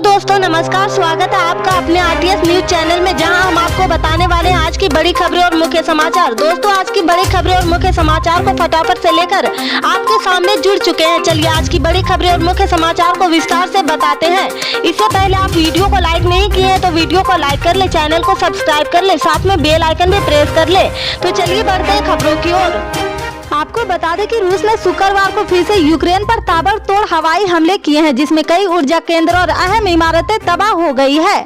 दोस्तों नमस्कार, स्वागत है आपका अपने आरटीएस न्यूज चैनल में, जहां हम आपको बताने वाले हैं आज की बड़ी खबरें और मुख्य समाचार। दोस्तों आज की बड़ी खबरें और मुख्य समाचार को फटाफट से लेकर आपके सामने जुड़ चुके हैं। चलिए आज की बड़ी खबरें और मुख्य समाचार को विस्तार से बताते हैं। इससे पहले आप वीडियो को लाइक नहीं किए हैं तो वीडियो को लाइक कर ले, चैनल को सब्सक्राइब कर ले, साथ में बेल आइकन भी प्रेस कर ले। तो चलिए बढ़ते हैं खबरों की ओर। आपको बता दें कि रूस ने शुक्रवार को फिर से यूक्रेन पर ताबड़तोड़ हवाई हमले किए हैं, जिसमें कई ऊर्जा केंद्र और अहम इमारतें तबाह हो गई है।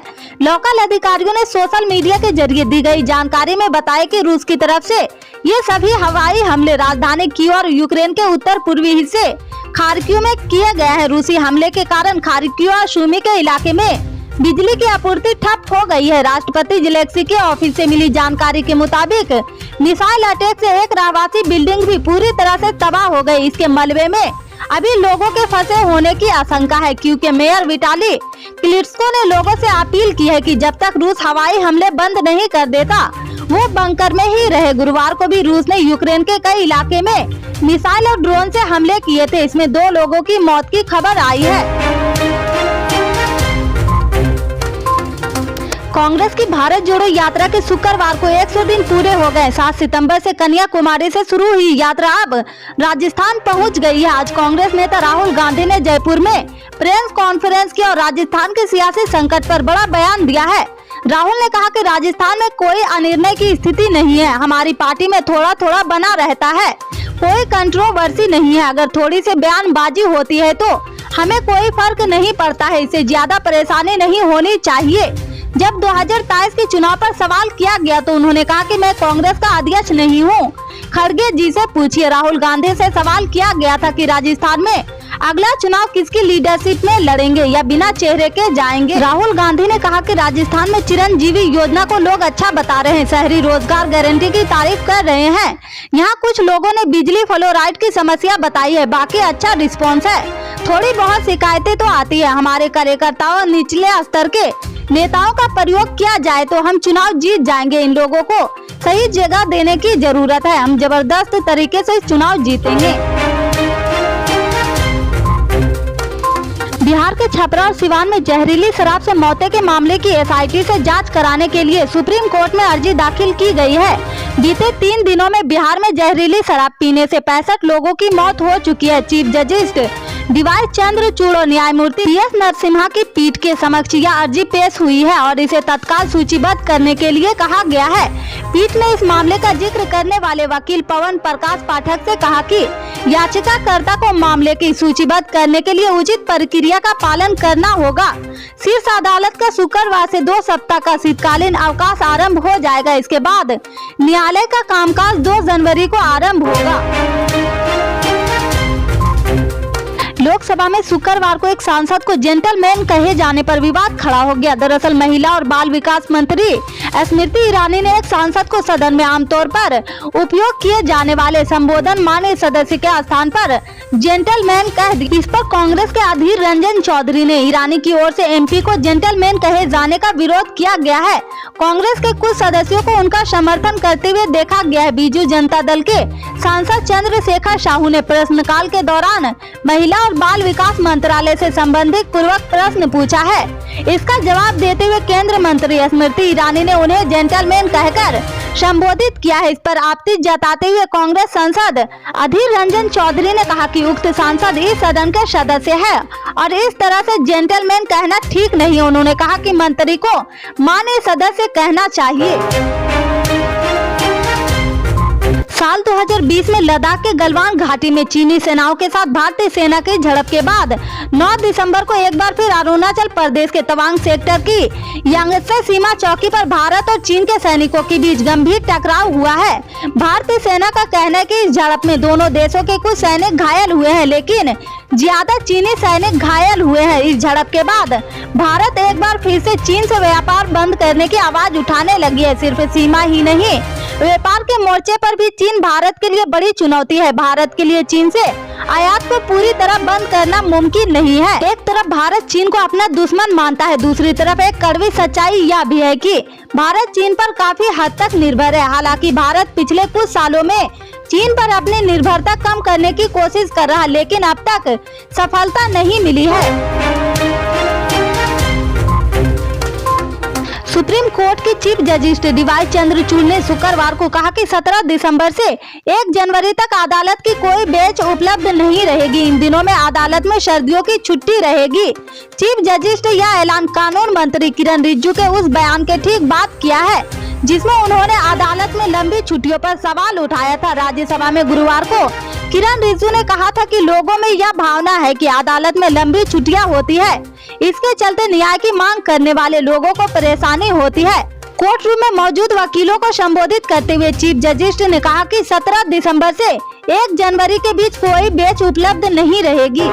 लोकल अधिकारियों ने सोशल मीडिया के जरिए दी गई जानकारी में बताया कि रूस की तरफ से ये सभी हवाई हमले राजधानी कीव और यूक्रेन के उत्तर पूर्वी हिस्से खार्किव में किए गए हैं। रूसी हमले के कारण खार्किव और सुमी के इलाके में बिजली की आपूर्ति ठप हो गई है। राष्ट्रपति जेलेंस्की के ऑफिस से मिली जानकारी के मुताबिक मिसाइल अटैक से एक आवासीय बिल्डिंग भी पूरी तरह से तबाह हो गई। इसके मलबे में अभी लोगों के फंसे होने की आशंका है, क्योंकि मेयर विटाली क्लिट्स्को ने लोगों से अपील की है कि जब तक रूस हवाई हमले बंद नहीं कर देता वो बंकर में ही रहे। गुरुवार को भी रूस ने यूक्रेन के कई इलाके में मिसाइल और ड्रोन से हमले किए थे। इसमें 2 लोगों की मौत की खबर आई है। कांग्रेस की भारत जोड़ो यात्रा के शुक्रवार को 100 दिन पूरे हो गए। 7 सितंबर से कन्याकुमारी से शुरू हुई यात्रा अब राजस्थान पहुंच गई है। आज कांग्रेस नेता राहुल गांधी ने जयपुर में प्रेस कॉन्फ्रेंस की और राजस्थान के सियासी संकट पर बड़ा बयान दिया है। राहुल ने कहा कि राजस्थान में कोई अनिर्णय की स्थिति नहीं है, हमारी पार्टी में थोड़ा थोड़ा बना रहता है, कोई कंट्रोवर्सी नहीं है। अगर थोड़ी सी बयानबाजी होती है तो हमें कोई फर्क नहीं पड़ता है, इससे ज्यादा परेशानी नहीं होनी चाहिए। जब 2023 के चुनाव पर सवाल किया गया तो उन्होंने कहा कि मैं कांग्रेस का अध्यक्ष नहीं हूं। खड़गे जी से पूछिए। राहुल गांधी से सवाल किया गया था कि राजस्थान में अगला चुनाव किसकी लीडरशिप में लड़ेंगे या बिना चेहरे के जाएंगे। राहुल गांधी ने कहा कि राजस्थान में चिरंजीवी योजना को लोग अच्छा बता रहे हैं, शहरी रोजगार गारंटी की तारीफ कर रहे हैं। यहाँ कुछ लोगों ने बिजली फ्लोराइड की समस्या बताई है, बाकी अच्छा रिस्पॉन्स है। थोड़ी बहुत शिकायतें तो आती है। हमारे कार्यकर्ताओं निचले स्तर के नेताओं का प्रयोग किया जाए तो हम चुनाव जीत जाएंगे। इन लोगों को सही जगह देने की जरूरत है, हम जबरदस्त तरीके से चुनाव जीतेंगे। बिहार के छपरा और सिवान में जहरीली शराब से मौतें के मामले की एसआईटी से जांच कराने के लिए सुप्रीम कोर्ट में अर्जी दाखिल की गई है। बीते 3 दिनों में बिहार में जहरीली शराब पीने से 65 लोगों की मौत हो चुकी है। चीफ जस्टिस डीवाई चंद्रचूड़ और न्यायमूर्ति पीएस नरसिम्हा की पीठ के समक्ष यह अर्जी पेश हुई है और इसे तत्काल सूचीबद्ध करने के लिए कहा गया है। पीठ ने इस मामले का जिक्र करने वाले वकील पवन प्रकाश पाठक से कहा कि याचिकाकर्ता को मामले की सूचीबद्ध करने के लिए उचित प्रक्रिया का पालन करना होगा। शीर्ष अदालत का शुक्रवार से 2 सप्ताह का शीतकालीन अवकाश आरंभ हो जाएगा। इसके बाद न्यायालय का कामकाज 2 जनवरी को आरंभ होगा। लोकसभा में शुक्रवार को एक सांसद को जेंटलमैन कहे जाने पर विवाद खड़ा हो गया। दरअसल महिला और बाल विकास मंत्री स्मृति ईरानी ने एक सांसद को सदन में आमतौर पर उपयोग किए जाने वाले संबोधन माननीय सदस्य के स्थान पर जेंटलमैन कह दी। इस पर कांग्रेस के अधीर रंजन चौधरी ने ईरानी की ओर से एमपी को जेंटलमैन कहे जाने का विरोध किया गया है। कांग्रेस के कुछ सदस्यों को उनका समर्थन करते हुए देखा गया है। बीजू जनता दल के सांसद चंद्रशेखर साहू ने प्रश्नकाल के दौरान महिला और बाल विकास मंत्रालय से संबंधित पूर्वक प्रश्न पूछा है। इसका जवाब देते हुए केंद्रीय मंत्री स्मृति ईरानी ने उन्हें जेंटलमैन कहकर संबोधित किया है। इस पर आपत्ति जताते हुए कांग्रेस सांसद अधीर रंजन चौधरी ने कहा कि उक्त सांसद इस सदन के सदस्य है और इस तरह से जेंटलमैन कहना ठीक नहीं। उन्होंने कहा कि मंत्री को माननीय सदस्य कहना चाहिए। साल 2020 में लद्दाख के गलवान घाटी में चीनी सेनाओं के साथ भारतीय सेना की झड़प के बाद 9 दिसंबर को एक बार फिर अरुणाचल प्रदेश के तवांग सेक्टर की यांगत्से सीमा चौकी पर भारत और चीन के सैनिकों के बीच गंभीर टकराव हुआ है। भारतीय सेना का कहना है कि इस झड़प में दोनों देशों के कुछ सैनिक घायल हुए हैं, लेकिन ज्यादा चीनी सैनिक घायल हुए हैं। इस झड़प के बाद भारत एक बार फिर से चीन से व्यापार बंद करने की आवाज उठाने लगी है। सिर्फ सीमा ही नहीं, व्यापार के मोर्चे पर भी चीन भारत के लिए बड़ी चुनौती है। भारत के लिए चीन से आयात को पूरी तरह बंद करना मुमकिन नहीं है। एक तरफ भारत चीन को अपना दुश्मन मानता है, दूसरी तरफ एक कड़वी सच्चाई यह भी है कि भारत चीन पर काफी हद तक निर्भर है। हालांकि भारत पिछले कुछ सालों में चीन पर अपनी निर्भरता कम करने की कोशिश कर रहा है, लेकिन अब तक सफलता नहीं मिली है। कोर्ट के चीफ जस्टिस डीवाई चंद्रचूड़ ने शुक्रवार को कहा कि 17 दिसंबर से 1 जनवरी तक अदालत की कोई बेंच उपलब्ध नहीं रहेगी। इन दिनों में अदालत में सर्दियों की छुट्टी रहेगी। चीफ जस्टिस ने यह ऐलान कानून मंत्री किरण रिजिजू के उस बयान के ठीक बाद किया है जिसमें उन्होंने अदालत में लंबी छुट्टियों पर सवाल उठाया था। राज्यसभा में गुरुवार को किरण रिजिजू ने कहा था कि लोगों में यह भावना है कि अदालत में लंबी छुट्टियां होती है, इसके चलते न्याय की मांग करने वाले लोगों को परेशानी होती है। कोर्ट रूम में मौजूद वकीलों को संबोधित करते हुए चीफ जस्टिस ने कहा कि 17 दिसंबर से 1 जनवरी के बीच कोई बेंच उपलब्ध नहीं रहेगी।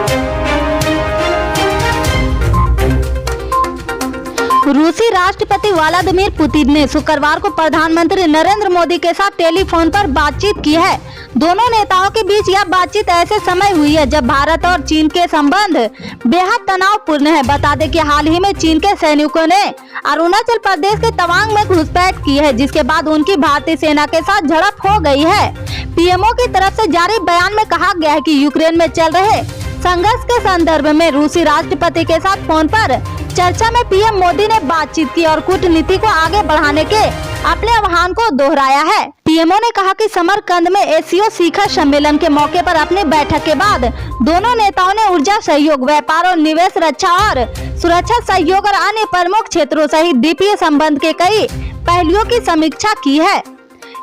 रूसी राष्ट्रपति व्लादिमीर पुतिन ने शुक्रवार को प्रधानमंत्री नरेंद्र मोदी के साथ टेलीफोन पर बातचीत की है। दोनों नेताओं के बीच यह बातचीत ऐसे समय हुई है जब भारत और चीन के संबंध बेहद तनावपूर्ण है। बता दें कि हाल ही में चीन के सैनिकों ने अरुणाचल प्रदेश के तवांग में घुसपैठ की है, जिसके बाद उनकी भारतीय सेना के साथ झड़प हो गई है। पीएमओ की तरफ से जारी बयान में कहा गया है कि यूक्रेन में चल रहे संघर्ष के संदर्भ में रूसी राष्ट्रपति के साथ फोन पर चर्चा में पीएम मोदी ने बातचीत की और कूटनीति को आगे बढ़ाने के अपने आह्वान को दोहराया है। पीएमओ ने कहा कि समरकंद में एशिया शिखर सम्मेलन के मौके पर अपनी बैठक के बाद दोनों नेताओं ने ऊर्जा सहयोग, व्यापार और निवेश, रक्षा और सुरक्षा सहयोग और अन्य प्रमुख क्षेत्रों सहित द्वीपीय संबंध के कई पहलुओं की समीक्षा की है।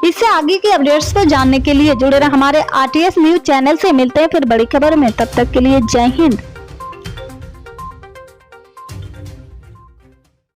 इससे आगे की अपडेट्स को जानने के लिए जुड़े रहे हमारे आरटीएस न्यूज चैनल से। मिलते हैं फिर बड़ी खबर में, तब तक के लिए जय हिंद।